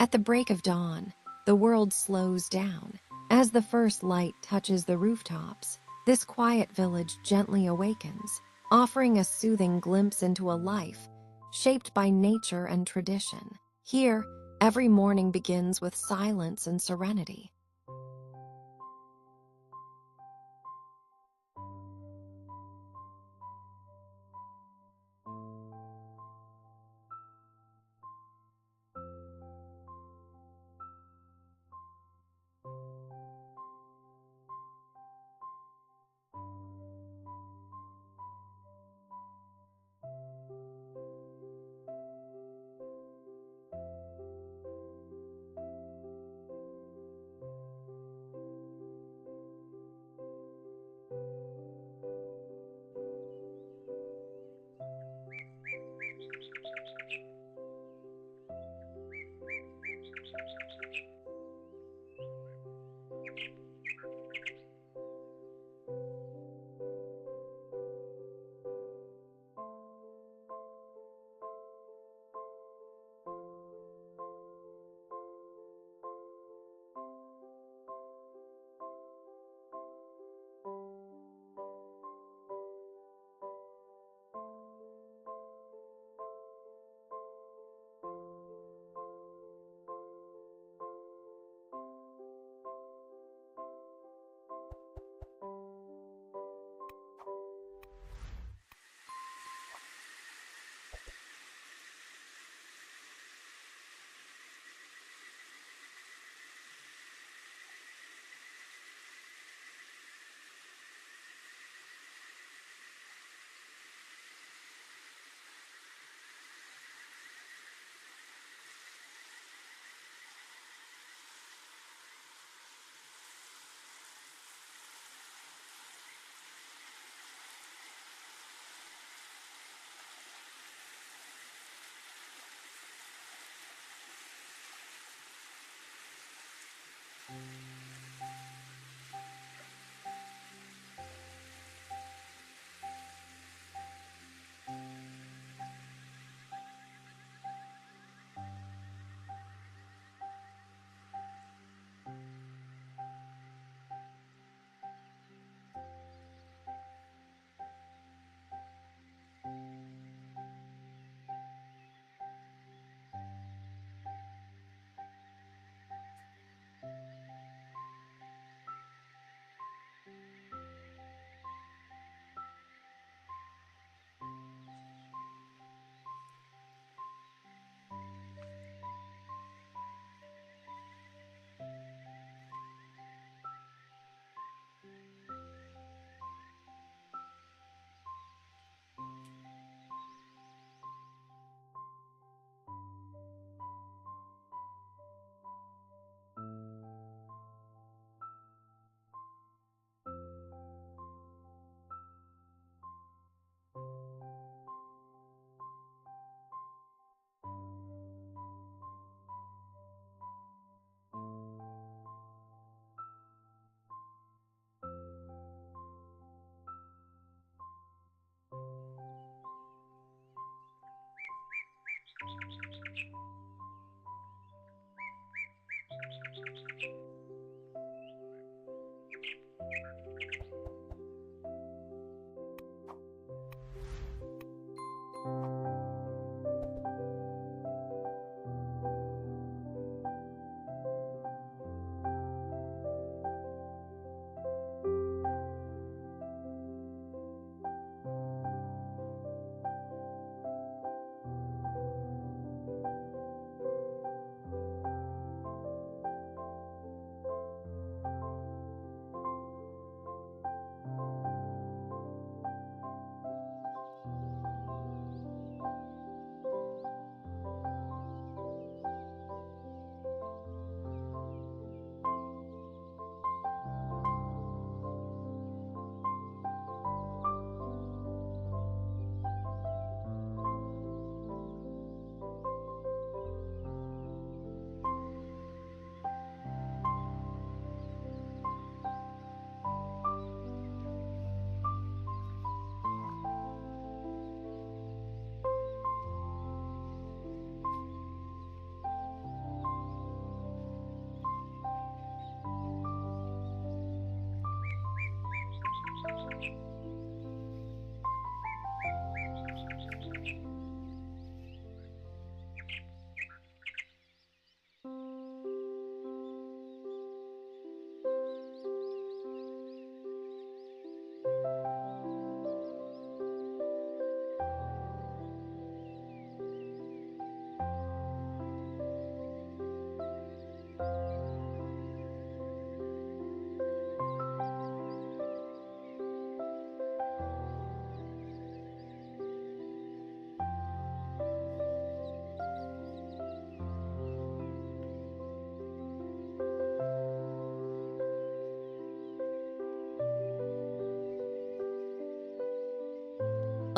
At the break of dawn, the world slows down. As the first light touches the rooftops, this quiet village gently awakens, offering a soothing glimpse into a life shaped by nature and tradition. Here, every morning begins with silence and serenity.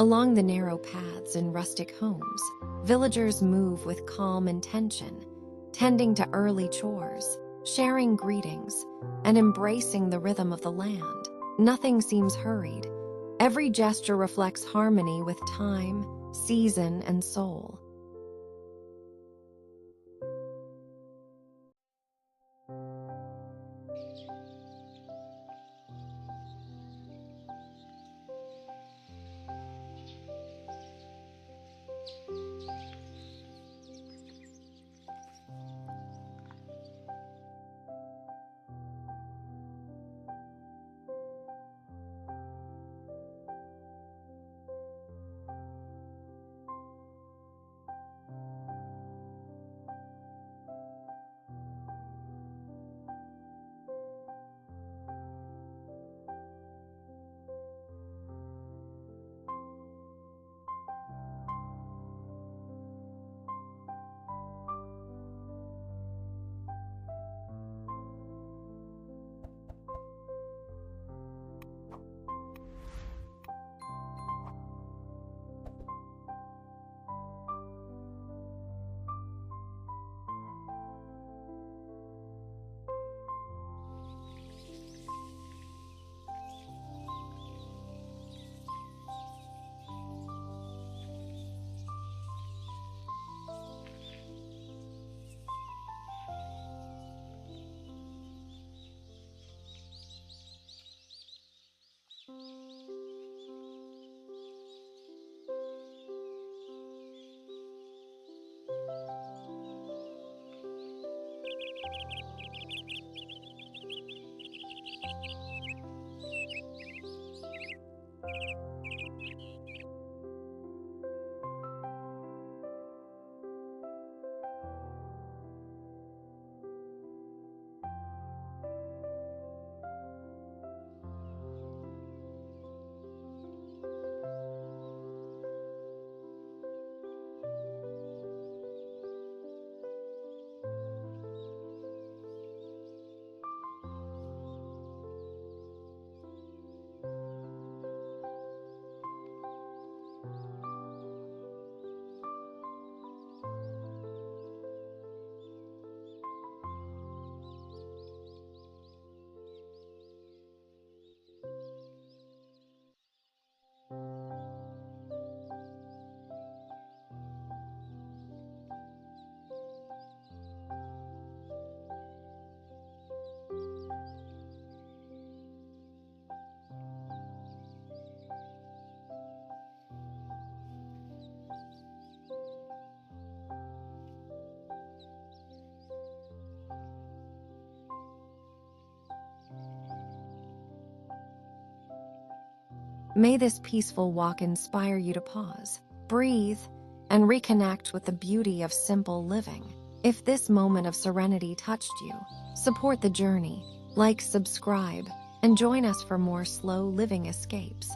Along the narrow paths in rustic homes, villagers move with calm intention, tending to early chores, sharing greetings, and embracing the rhythm of the land. Nothing seems hurried. Every gesture reflects harmony with time, season, and soul. May this peaceful walk inspire you to pause, breathe, and reconnect with the beauty of simple living. If this moment of serenity touched you, support the journey, like, subscribe, and join us for more slow living escapes.